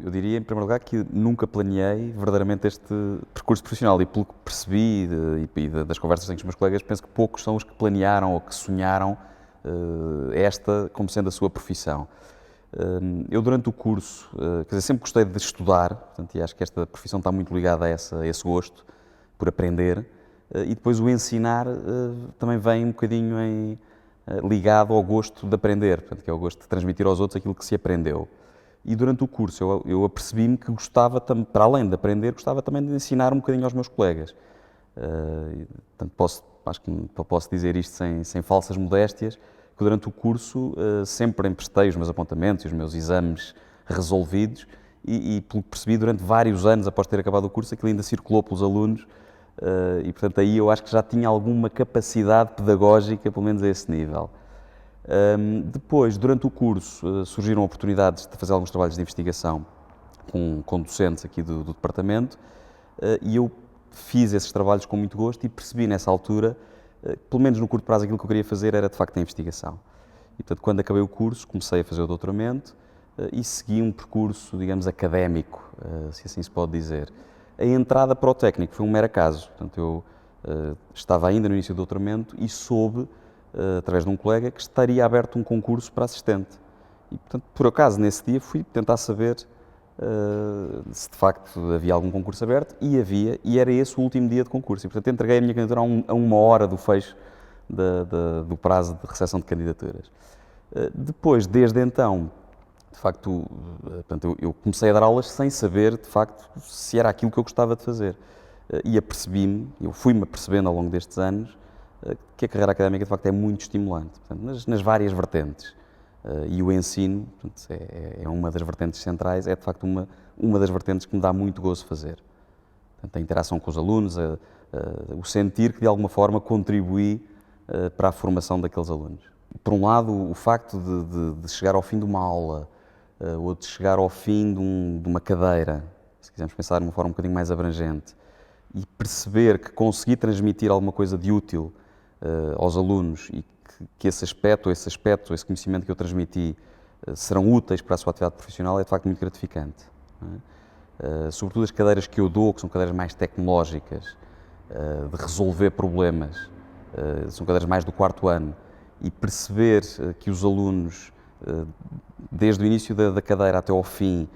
Eu diria, em primeiro lugar, que nunca planeei verdadeiramente este percurso profissional e pelo que percebi das conversas com os meus colegas, penso que poucos são os que planearam ou que sonharam esta como sendo a sua profissão. Eu, durante o curso, quer dizer, sempre gostei de estudar, portanto, e acho que esta profissão está muito ligada a esse gosto por aprender, e depois o ensinar também vem um bocadinho ligado ao gosto de aprender, portanto, que é o gosto de transmitir aos outros aquilo que se aprendeu. E durante o curso eu apercebi-me que gostava, para além de aprender, gostava também de ensinar um bocadinho aos meus colegas. Portanto, acho que posso dizer isto sem falsas modéstias, que durante o curso sempre emprestei os meus apontamentos e os meus exames resolvidos e pelo que percebi, durante vários anos após ter acabado o curso, aquilo ainda circulou pelos alunos e, portanto, aí eu acho que já tinha alguma capacidade pedagógica, pelo menos a esse nível. Depois, durante o curso, surgiram oportunidades de fazer alguns trabalhos de investigação com docentes aqui do departamento e eu fiz esses trabalhos com muito gosto e percebi nessa altura, pelo menos no curto prazo, aquilo que eu queria fazer era de facto a investigação. E, portanto, quando acabei o curso, comecei a fazer o doutoramento e segui um percurso, digamos, académico, se assim se pode dizer. A entrada para o técnico foi um mero acaso. Portanto, eu estava ainda no início do doutoramento e soube, através de um colega, que estaria aberto um concurso para assistente. E, portanto, por acaso, nesse dia fui tentar saber se de facto havia algum concurso aberto, e havia, e era esse o último dia de concurso. E, portanto, entreguei a minha candidatura a uma hora do fecho do prazo de recepção de candidaturas. Depois, desde então, de facto, portanto, eu comecei a dar aulas sem saber, de facto, se era aquilo que eu gostava de fazer. E apercebi-me, eu fui-me apercebendo ao longo destes anos, que a carreira académica, de facto, é muito estimulante, portanto, nas várias vertentes. E o ensino, portanto, é uma das vertentes centrais, é de facto uma das vertentes que me dá muito gozo fazer. Portanto, a interação com os alunos, o sentir que de alguma forma contribuí para a formação daqueles alunos. Por um lado, o facto de chegar ao fim de uma aula ou de chegar ao fim de uma cadeira, se quisermos pensar de uma forma um bocadinho mais abrangente, e perceber que consegui transmitir alguma coisa de útil aos alunos e que esse aspecto, esse conhecimento que eu transmiti serão úteis para a sua atividade profissional é de facto muito gratificante. Sobretudo as cadeiras que eu dou, que são cadeiras mais tecnológicas, de resolver problemas, são cadeiras mais do quarto ano, e perceber que os alunos, desde o início da cadeira até ao fim,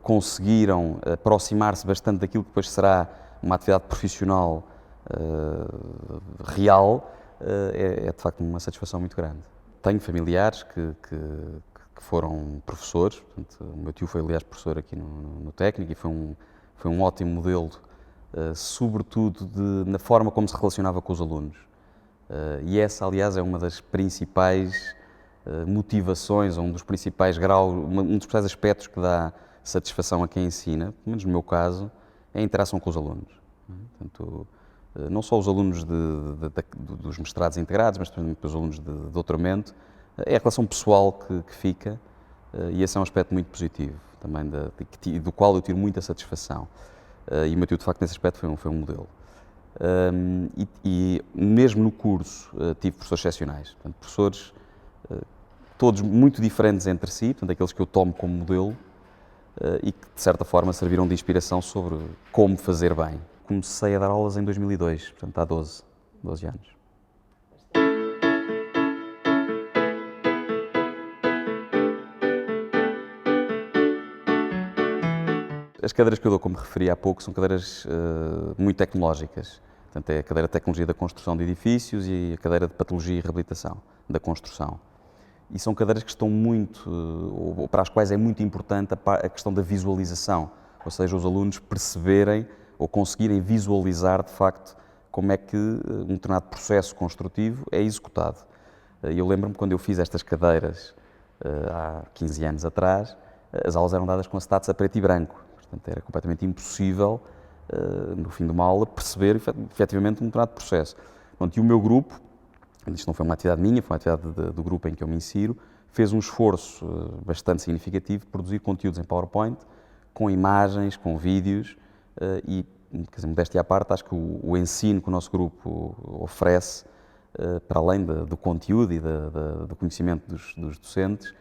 conseguiram aproximar-se bastante daquilo que depois será uma atividade profissional real, é de facto uma satisfação muito grande. Tenho familiares que foram professores, portanto, o meu tio foi, aliás, professor aqui no técnico e foi um ótimo modelo, sobretudo na forma como se relacionava com os alunos. E essa, aliás, é uma das principais motivações, um dos principais graus, um dos principais aspectos que dá satisfação a quem ensina, pelo menos no meu caso, é a interação com os alunos. Portanto, não só os alunos dos mestrados integrados, mas também os alunos de doutoramento, é a relação pessoal que fica, e esse é um aspecto muito positivo, também do qual eu tiro muita satisfação. E o meu tio, de facto, nesse aspecto foi um modelo. E mesmo no curso tive professores excepcionais, portanto, professores todos muito diferentes entre si, portanto, aqueles que eu tomo como modelo e que, de certa forma, serviram de inspiração sobre como fazer bem. Comecei a dar aulas em 2002, portanto, há 12 anos. As cadeiras que eu dou, como referi há pouco, são cadeiras muito tecnológicas. Portanto, é a cadeira de Tecnologia da Construção de Edifícios e a cadeira de Patologia e Reabilitação da Construção. E são cadeiras que estão ou para as quais é muito importante a questão da visualização, ou seja, os alunos perceberem ou conseguirem visualizar, de facto, como é que um determinado processo construtivo é executado. Eu lembro-me quando eu fiz estas cadeiras há 15 anos atrás, as aulas eram dadas com acetatos a preto e branco, portanto era completamente impossível, no fim de uma aula, perceber efetivamente um determinado processo. Pronto, e o meu grupo, isto não foi uma atividade minha, foi uma atividade do grupo em que eu me insiro, fez um esforço bastante significativo de produzir conteúdos em PowerPoint, com imagens, com vídeos, e, quer dizer, modéstia à parte, acho que o ensino que o nosso grupo oferece, para além do conteúdo e do conhecimento dos docentes,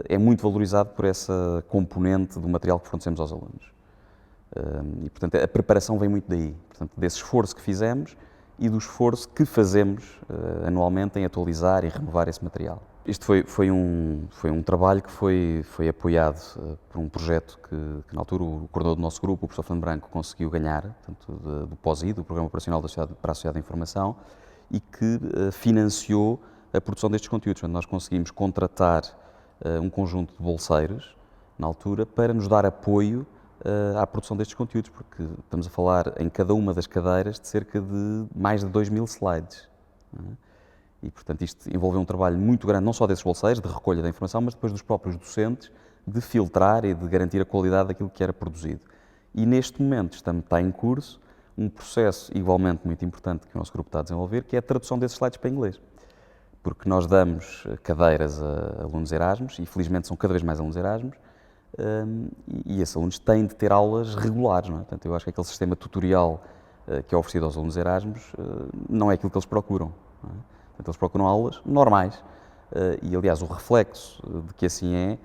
é muito valorizado por essa componente do material que fornecemos aos alunos. E, portanto, a preparação vem muito daí, portanto, desse esforço que fizemos e do esforço que fazemos anualmente em atualizar e renovar esse material. Isto foi um trabalho que foi apoiado por um projeto que na altura o coordenador do nosso grupo, o professor Fernando Branco, conseguiu ganhar, portanto, do POSI, do Programa Operacional para a Sociedade da Informação, e que financiou a produção destes conteúdos. Portanto, nós conseguimos contratar um conjunto de bolseiros, na altura, para nos dar apoio à produção destes conteúdos, porque estamos a falar em cada uma das cadeiras de cerca de mais de 2000 slides. E, portanto, isto envolveu um trabalho muito grande, não só desses bolseiros, de recolha da informação, mas depois dos próprios docentes, de filtrar e de garantir a qualidade daquilo que era produzido. E neste momento está em curso um processo igualmente muito importante que o nosso grupo está a desenvolver, que é a tradução desses slides para inglês. Porque nós damos cadeiras a alunos Erasmus, e felizmente são cada vez mais alunos Erasmus, e esses alunos têm de ter aulas regulares, não é? Portanto, eu acho que aquele sistema tutorial que é oferecido aos alunos Erasmus não é aquilo que eles procuram, não é? Portanto, eles procuram aulas normais, e aliás o reflexo de que assim é,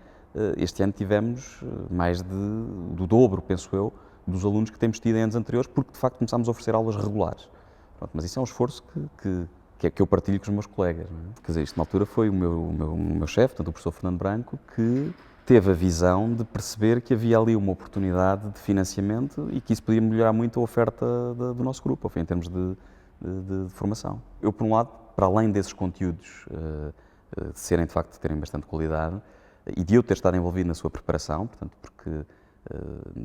este ano tivemos mais do dobro, penso eu, dos alunos que temos tido em anos anteriores, porque de facto começámos a oferecer aulas regulares. Pronto, mas isso é um esforço que eu partilho com os meus colegas, não é? Quer dizer, isto na altura foi o meu chefe, portanto, o professor Fernando Branco, que teve a visão de perceber que havia ali uma oportunidade de financiamento e que isso podia melhorar muito a oferta do nosso grupo, em termos de formação. Eu, por um lado, para além desses conteúdos serem de facto, terem bastante qualidade, e de eu ter estado envolvido na sua preparação, portanto, porque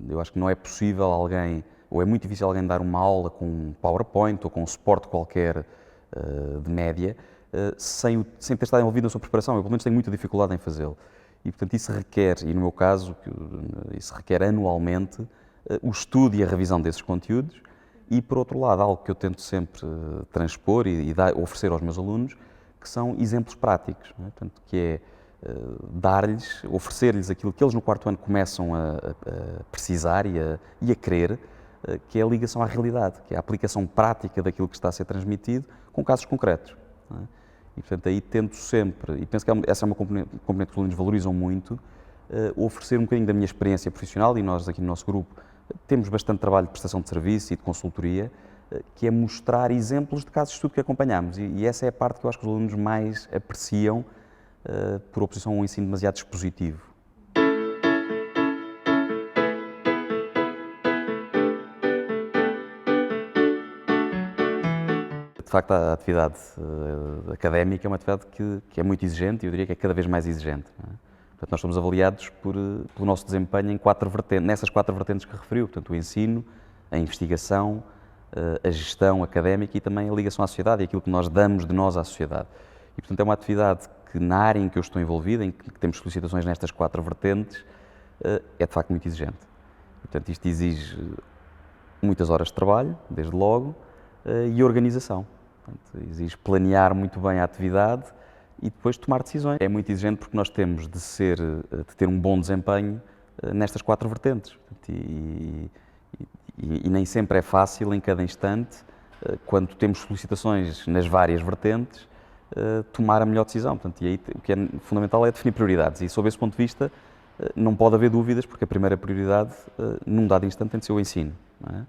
eu acho que não é possível alguém, ou é muito difícil alguém dar uma aula com um PowerPoint ou com um suporte qualquer de média, sem ter estado envolvido na sua preparação. Eu, pelo menos, tenho muita dificuldade em fazê-lo. E, portanto, isso requer, e no meu caso, isso requer anualmente o estudo e a revisão desses conteúdos e, por outro lado, algo que eu tento sempre transpor e oferecer aos meus alunos, que são exemplos práticos, não é? Portanto, que é dar-lhes, oferecer-lhes aquilo que eles no quarto ano começam a precisar e a querer, que é a ligação à realidade, que é a aplicação prática daquilo que está a ser transmitido com casos concretos, não é? E, portanto, aí tento sempre, e penso que essa é uma componente que os alunos valorizam muito, oferecer um bocadinho da minha experiência profissional, e nós aqui no nosso grupo temos bastante trabalho de prestação de serviço e de consultoria, que é mostrar exemplos de casos de estudo que acompanhamos. E essa é a parte que eu acho que os alunos mais apreciam, por oposição a um ensino demasiado expositivo. De facto, a atividade académica é uma atividade que é muito exigente e eu diria que é cada vez mais exigente, não é? Portanto, nós somos avaliados pelo nosso desempenho em nessas quatro vertentes que referiu, portanto, o ensino, a investigação, a gestão académica e também a ligação à sociedade e aquilo que nós damos de nós à sociedade. E, portanto, é uma atividade que, na área em que eu estou envolvido, em que temos solicitações nestas quatro vertentes, é de facto muito exigente. E, portanto, isto exige muitas horas de trabalho, desde logo, e organização. Portanto, exige planear muito bem a atividade e depois tomar decisões. É muito exigente porque nós temos de ter um bom desempenho nestas quatro vertentes. Portanto, e nem sempre é fácil, em cada instante, quando temos solicitações nas várias vertentes, tomar a melhor decisão. Portanto, e aí o que é fundamental é definir prioridades. E, sob esse ponto de vista, não pode haver dúvidas, porque a primeira prioridade, num dado instante, tem de ser o ensino, não é?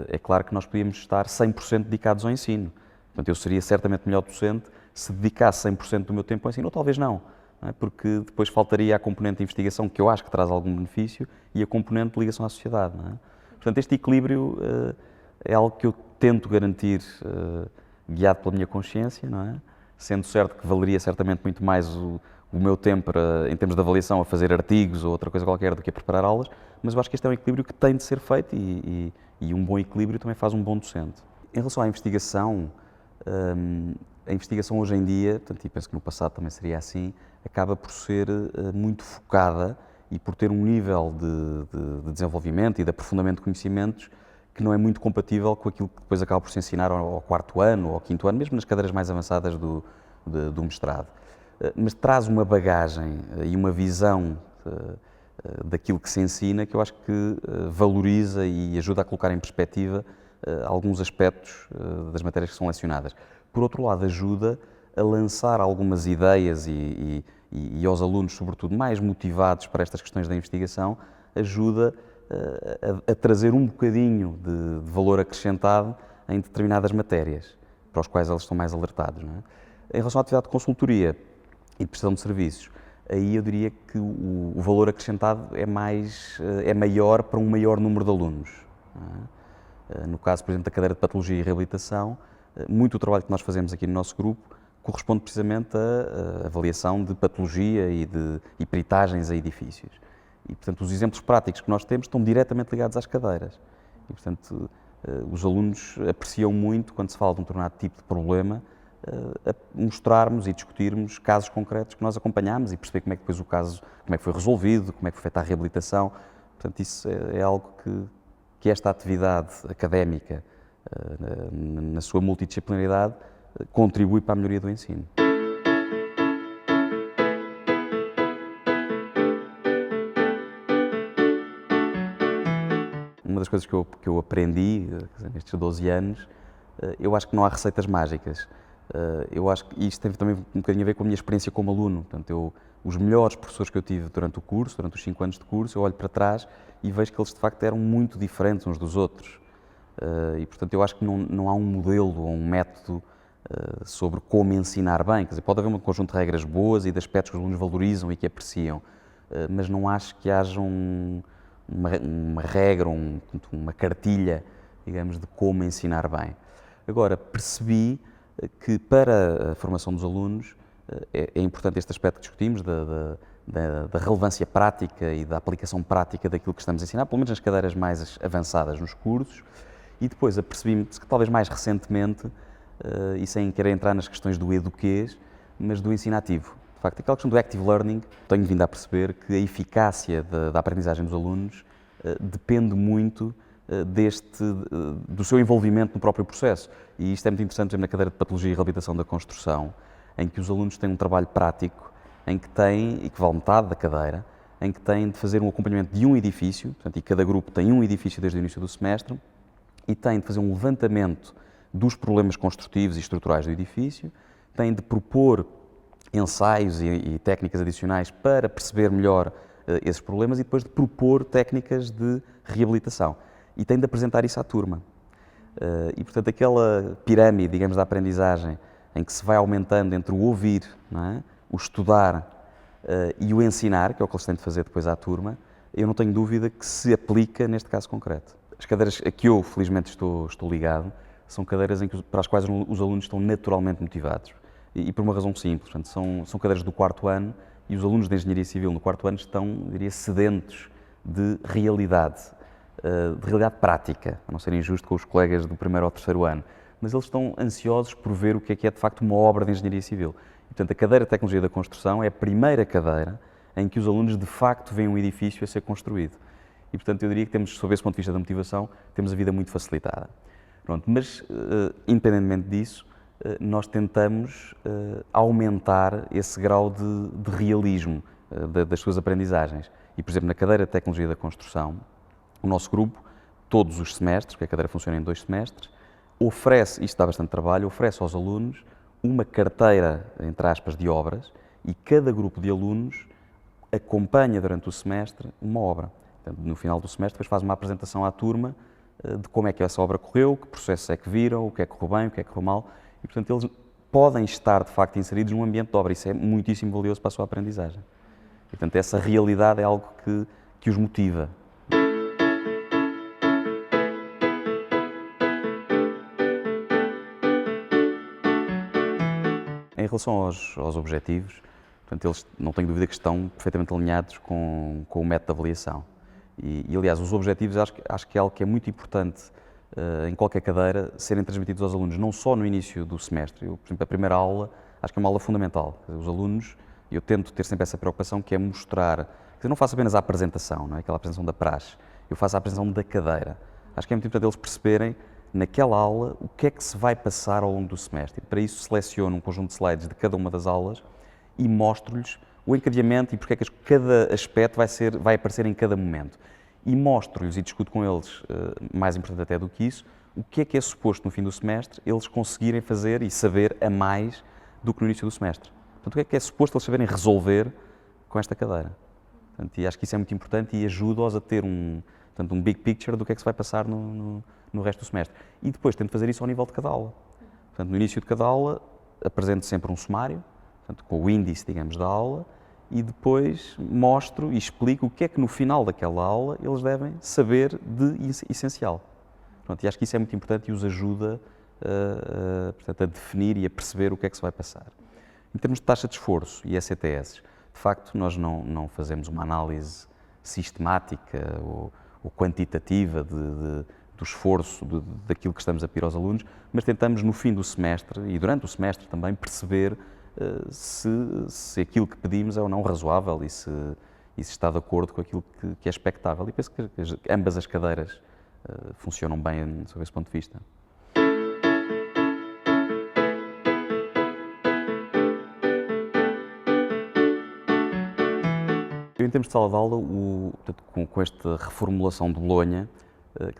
É claro que nós podíamos estar 100% dedicados ao ensino. Portanto, eu seria certamente melhor docente se dedicasse 100% do meu tempo ao ensino, ou talvez não, é? Porque depois faltaria a componente de investigação, que eu acho que traz algum benefício, e a componente de ligação à sociedade, não é? Portanto, este equilíbrio é algo que eu tento garantir, guiado pela minha consciência, não é? Sendo certo que valeria certamente muito mais o meu tempo, em termos de avaliação, a fazer artigos ou outra coisa qualquer do que a preparar aulas, mas eu acho que este é um equilíbrio que tem de ser feito e um bom equilíbrio também faz um bom docente. Em relação à investigação, a investigação hoje em dia, portanto, e penso que no passado também seria assim, acaba por ser muito focada e por ter um nível de desenvolvimento e de aprofundamento de conhecimentos que não é muito compatível com aquilo que depois acaba por se ensinar ao quarto ano ou ao quinto ano, mesmo nas cadeiras mais avançadas do mestrado. Mas traz uma bagagem e uma visão daquilo que se ensina que eu acho que valoriza e ajuda a colocar em perspectiva alguns aspectos das matérias que são lecionadas. Por outro lado, ajuda a lançar algumas ideias e e aos alunos, sobretudo, mais motivados para estas questões da investigação, ajuda a trazer um bocadinho de valor acrescentado em determinadas matérias, para os quais eles estão mais alertados. Não é? Em relação à atividade de consultoria e de prestação de serviços, aí eu diria que o valor acrescentado é maior para um maior número de alunos. Não é? No caso, por exemplo, da cadeira de Patologia e Reabilitação, muito do trabalho que nós fazemos aqui no nosso grupo corresponde precisamente à avaliação de patologia e peritagens a edifícios. E, portanto, os exemplos práticos que nós temos estão diretamente ligados às cadeiras. E, portanto, os alunos apreciam muito, quando se fala de um determinado tipo de problema, mostrarmos e discutirmos casos concretos que nós acompanhamos e perceber como é que depois o caso, como é que foi resolvido, como é que foi feita a reabilitação. Portanto, isso é algo que esta atividade académica, na sua multidisciplinaridade, contribui para a melhoria do ensino. Uma das coisas que eu aprendi nestes 12 anos, eu acho que não há receitas mágicas. Eu acho que isto tem também um bocadinho a ver com a minha experiência como aluno. Portanto, os melhores professores que eu tive durante o curso, durante os 5 anos de curso, eu olho para trás e vejo que eles de facto eram muito diferentes uns dos outros. E portanto eu acho que não há um modelo ou um método sobre como ensinar bem. Quer dizer, pode haver um conjunto de regras boas e de aspectos que os alunos valorizam e que apreciam, mas não acho que haja uma regra, uma cartilha, digamos, de como ensinar bem. Agora, percebi que para a formação dos alunos é importante este aspecto que discutimos, da relevância prática e da aplicação prática daquilo que estamos a ensinar, pelo menos nas cadeiras mais avançadas nos cursos, e depois apercebi-me que talvez mais recentemente, e sem querer entrar nas questões do eduquês, mas do ensino ativo. De facto, aquela questão do active learning, tenho vindo a perceber que a eficácia da aprendizagem dos alunos depende muito do seu envolvimento no próprio processo. E isto é muito interessante, por exemplo, na cadeira de Patologia e Reabilitação da Construção, em que os alunos têm um trabalho prático, em que têm, e que vale metade da cadeira, em que têm de fazer um acompanhamento de um edifício, portanto, e cada grupo tem um edifício desde o início do semestre, e têm de fazer um levantamento dos problemas construtivos e estruturais do edifício, têm de propor ensaios e técnicas adicionais para perceber melhor esses problemas e depois de propor técnicas de reabilitação. E têm de apresentar isso à turma. E, portanto, aquela pirâmide, digamos, da aprendizagem, em que se vai aumentando entre o ouvir, não é? O estudar e o ensinar, que é o que eles têm de fazer depois à turma, eu não tenho dúvida que se aplica neste caso concreto. As cadeiras a que eu, felizmente, estou ligado, são cadeiras para as quais os alunos estão naturalmente motivados. E por uma razão simples. Portanto, são cadeiras do 4º ano e os alunos de Engenharia Civil no 4º ano estão, diria, sedentos de realidade prática, a não ser injusto com os colegas do 1º ao 3º ano. Mas eles estão ansiosos por ver o que é de facto uma obra de Engenharia Civil. E, portanto, a cadeira de Tecnologia da Construção é a primeira cadeira em que os alunos de facto veem um edifício a ser construído. E, portanto, eu diria que temos, sob esse ponto de vista da motivação, temos a vida muito facilitada. Pronto, mas, independentemente disso, nós tentamos aumentar esse grau de realismo das suas aprendizagens. E, por exemplo, na cadeira de Tecnologia da Construção, o nosso grupo, todos os semestres, porque a cadeira funciona em 2 semestres, oferece, isto dá bastante trabalho, oferece aos alunos uma carteira, entre aspas, de obras, e cada grupo de alunos acompanha durante o semestre uma obra. Portanto, no final do semestre, depois faz uma apresentação à turma de como é que essa obra correu, que processos é que viram, o que é que correu bem, o que é que correu mal, e, portanto, eles podem estar, de facto, inseridos num ambiente de obra. Isso é muitíssimo valioso para a sua aprendizagem. E, portanto, essa realidade é algo que os motiva. Em relação aos objetivos, portanto, eles não tenho dúvida que estão perfeitamente alinhados com o método de avaliação. E aliás, os objetivos acho que é algo que é muito importante em qualquer cadeira serem transmitidos aos alunos, não só no início do semestre. Eu, por exemplo, a primeira aula, acho que é uma aula fundamental. Os alunos, eu tento ter sempre essa preocupação, que é mostrar, quer dizer, não faço apenas a apresentação, não é? Aquela apresentação da praxe, eu faço a apresentação da cadeira. Acho que é muito importante eles perceberem, naquela aula, o que é que se vai passar ao longo do semestre. E para isso seleciono um conjunto de slides de cada uma das aulas e mostro-lhes o encadeamento e porque é que cada aspecto vai aparecer em cada momento. E mostro-lhes e discuto com eles, mais importante até do que isso, o que é suposto no fim do semestre eles conseguirem fazer e saber a mais do que no início do semestre. Portanto, o que é suposto eles saberem resolver com esta cadeira? Portanto, e acho que isso é muito importante e ajuda-os a ter portanto, um big picture do que é que se vai passar no resto do semestre. E depois tento fazer isso ao nível de cada aula. Portanto, no início de cada aula apresento sempre um sumário, portanto, com o índice, digamos, da aula, e depois mostro e explico o que é que no final daquela aula eles devem saber de essencial. Pronto, e acho que isso é muito importante e os ajuda portanto, a definir e a perceber o que é que se vai passar. Em termos de taxa de esforço e ECTS, de facto nós não fazemos uma análise sistemática ou quantitativa do esforço, daquilo que estamos a pedir aos alunos, mas tentamos no fim do semestre e durante o semestre também perceber se aquilo que pedimos é ou não razoável e se está de acordo com aquilo que é expectável. E penso que ambas as cadeiras funcionam bem sob esse ponto de vista. Em termos de sala de aula, portanto, com esta reformulação de Bolonha,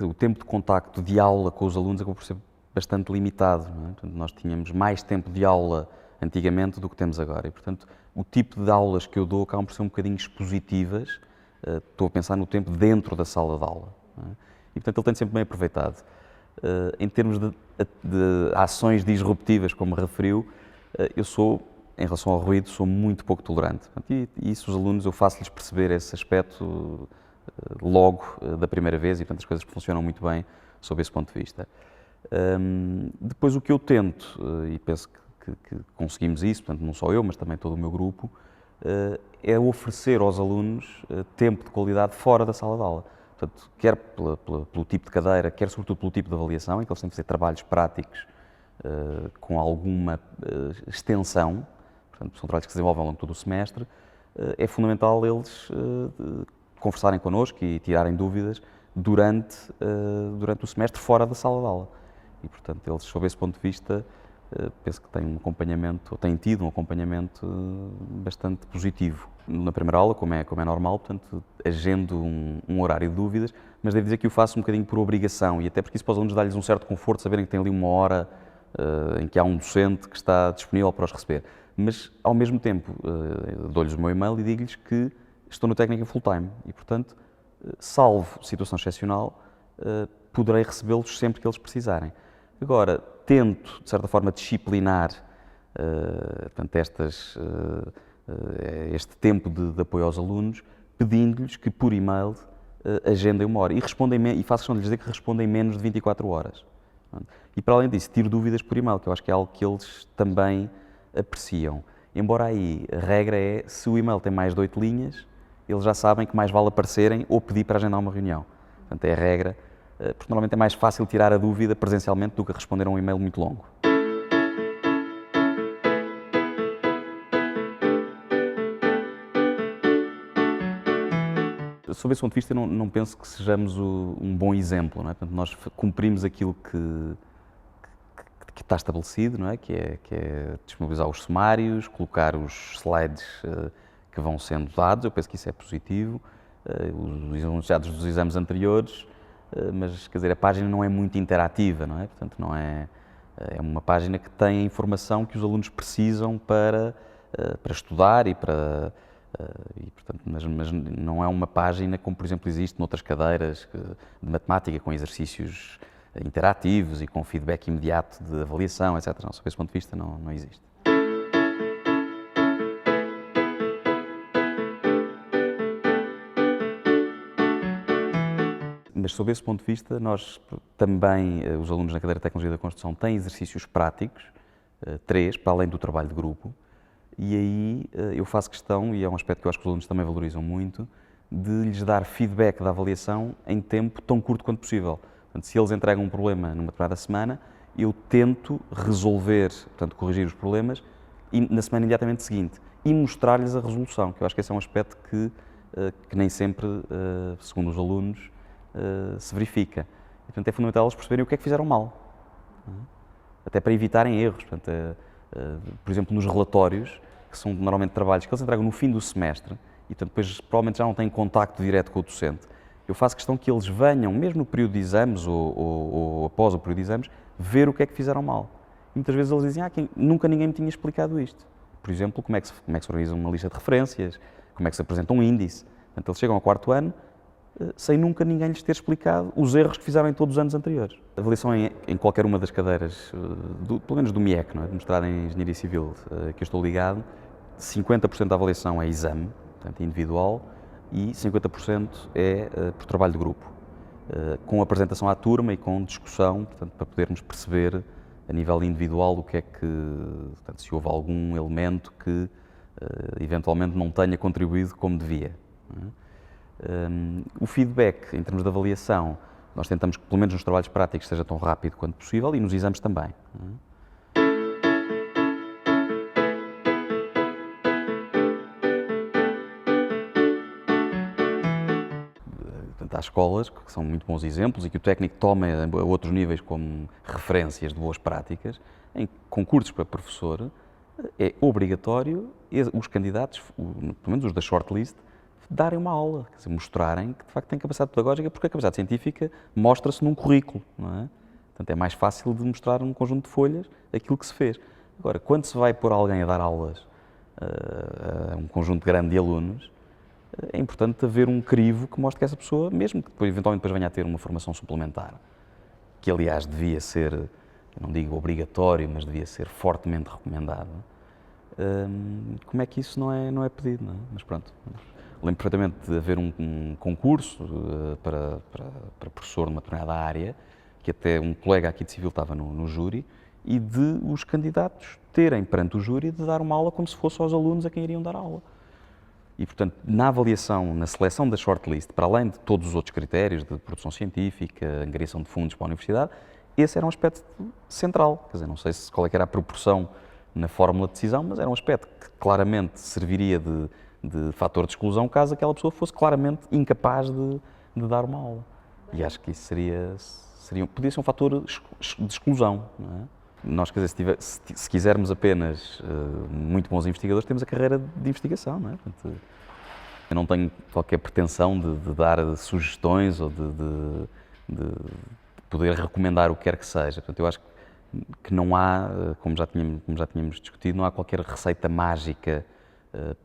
o tempo de contacto de aula com os alunos acabou por ser bastante limitado. Não é? Portanto, nós tínhamos mais tempo de aula antigamente do que temos agora e, portanto, o tipo de aulas que eu dou acabam por ser um bocadinho expositivas. Estou a pensar no tempo dentro da sala de aula. Não é? E, portanto, ele tem sempre bem aproveitado. Em termos de ações disruptivas, como referiu, eu sou, em relação ao ruído, sou muito pouco tolerante. E isso os alunos, eu faço-lhes perceber esse aspecto logo da primeira vez e, portanto, as coisas funcionam muito bem sob esse ponto de vista. Depois, o que eu tento, e penso que conseguimos isso, portanto, não só eu, mas também todo o meu grupo, é oferecer aos alunos tempo de qualidade fora da sala de aula. Portanto, quer pelo tipo de cadeira, quer sobretudo pelo tipo de avaliação, em que eles têm que fazer trabalhos práticos com alguma extensão, portanto, são trabalhos que se desenvolvem ao longo de todo o semestre, é fundamental eles conversarem connosco e tirarem dúvidas durante o semestre fora da sala de aula. E, portanto, eles, sob esse ponto de vista, penso que têm um acompanhamento, ou têm tido um acompanhamento bastante positivo. Na primeira aula, como é normal, portanto, agendo um horário de dúvidas, mas devo dizer que o faço um bocadinho por obrigação e até porque isso para os alunos dá-lhes um certo conforto, saberem que tem ali uma hora em que há um docente que está disponível para os receber. Mas, ao mesmo tempo, dou-lhes o meu e-mail e digo-lhes que estou no técnico em full time e, portanto, salvo situação excepcional, poderei recebê-los sempre que eles precisarem. Agora, tento, de certa forma, disciplinar portanto, este tempo de apoio aos alunos, pedindo-lhes que, por e-mail, agendem uma hora. E faço questão de lhes dizer que respondem menos de 24 horas. E, para além disso, tiro dúvidas por e-mail, que eu acho que é algo que eles também apreciam. Embora aí a regra é, se o e-mail tem mais de 8 linhas, eles já sabem que mais vale aparecerem ou pedir para agendar uma reunião. Portanto, é a regra, porque normalmente é mais fácil tirar a dúvida presencialmente do que responder a um e-mail muito longo. Sob esse ponto de vista, eu não penso que sejamos um bom exemplo. Não é? Portanto, nós cumprimos aquilo que está estabelecido, não é? Que é disponibilizar os sumários, colocar os slides que vão sendo dados. Eu penso que isso é positivo. Os enunciados dos exames anteriores, mas, quer dizer, a página não é muito interativa, não é? Portanto, não é uma página que tem a informação que os alunos precisam para estudar e portanto, mas não é uma página como, por exemplo, existe noutras cadeiras de matemática, com exercícios interativos e com feedback imediato de avaliação, etc. Não, sob esse ponto de vista, não existe. Mas, sob esse ponto de vista, nós também, os alunos na cadeira de Tecnologia da Construção, têm exercícios práticos, 3, para além do trabalho de grupo, e aí eu faço questão, e é um aspecto que eu acho que os alunos também valorizam muito, de lhes dar feedback da avaliação em tempo tão curto quanto possível. Portanto, se eles entregam um problema numa determinada semana, eu tento resolver, portanto, corrigir os problemas na semana imediatamente seguinte e mostrar-lhes a resolução, que eu acho que esse é um aspecto que nem sempre, segundo os alunos, se verifica. E, portanto, é fundamental eles perceberem o que é que fizeram mal, até para evitarem erros. Portanto, por exemplo, nos relatórios, que são normalmente trabalhos que eles entregam no fim do semestre e, portanto, depois provavelmente já não têm contacto direto com o docente, eu faço questão que eles venham, mesmo no período de exames ou após o período de exames, ver o que é que fizeram mal. E muitas vezes eles dizem, nunca ninguém me tinha explicado isto. por exemplo, como é que se organiza uma lista de referências, como é que se apresenta um índice. Portanto, eles chegam ao quarto ano sem nunca ninguém lhes ter explicado os erros que fizeram em todos os anos anteriores. A avaliação em qualquer uma das cadeiras, pelo menos do MIEC, não é? De mestrado em Engenharia Civil, que eu estou ligado, 50% da avaliação é exame, portanto individual, e 50% é por trabalho de grupo, com apresentação à turma e com discussão, portanto, para podermos perceber a nível individual o que é que, portanto, se houve algum elemento que eventualmente não tenha contribuído como devia. Não é? O feedback, em termos de avaliação, nós tentamos que, pelo menos nos trabalhos práticos, seja tão rápido quanto possível e nos exames também. Portanto, há escolas que são muito bons exemplos e que o técnico toma a outros níveis como referências de boas práticas. Em concursos para professor, é obrigatório os candidatos, pelo menos os da shortlist, darem uma aula, quer dizer, mostrarem que de facto têm capacidade pedagógica, porque a capacidade científica mostra-se num currículo, não é? Portanto, é mais fácil de mostrar num conjunto de folhas aquilo que se fez. Agora, quando se vai pôr alguém a dar aulas a um conjunto grande de alunos, é importante haver um crivo que mostre que essa pessoa, mesmo que depois, eventualmente venha a ter uma formação suplementar, que aliás devia ser, eu não digo obrigatório, mas devia ser fortemente recomendado, como é que isso não é pedido, não é? Mas pronto. Lembro perfeitamente de haver um concurso para professor numa determinada área, que até um colega aqui de Civil estava no júri, e de os candidatos terem perante o júri de dar uma aula como se fosse aos alunos a quem iriam dar aula. E, portanto, na avaliação, na seleção da shortlist, para além de todos os outros critérios de produção científica, angariação de fundos para a universidade, esse era um aspecto central. Quer dizer, não sei qual é que era a proporção na fórmula de decisão, mas era um aspecto que claramente serviria de fator de exclusão caso aquela pessoa fosse claramente incapaz de dar uma aula. E acho que isso podia ser um fator de exclusão, não é? Nós, quer dizer, se quisermos apenas muito bons investigadores, temos a carreira de investigação, não é? Portanto, eu não tenho qualquer pretensão de dar sugestões ou de poder recomendar o que quer que seja. Portanto, eu acho que não há, como já tínhamos discutido, não há qualquer receita mágica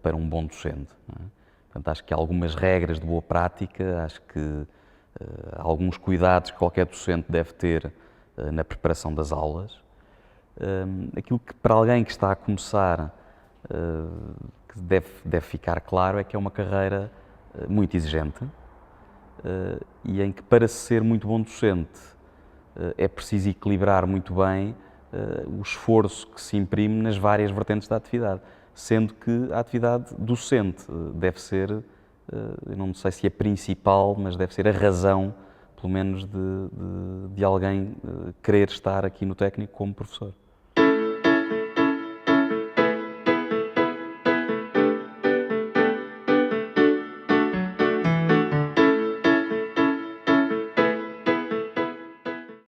para um bom docente. Não é? Portanto, acho que há algumas regras de boa prática, acho que há alguns cuidados que qualquer docente deve ter na preparação das aulas. Aquilo que para alguém que está a começar que deve ficar claro é que é uma carreira muito exigente e em que para ser muito bom docente é preciso equilibrar muito bem o esforço que se imprime nas várias vertentes da atividade, sendo que a atividade docente deve ser, eu não sei se é principal, mas deve ser a razão, pelo menos, de alguém querer estar aqui no técnico como professor.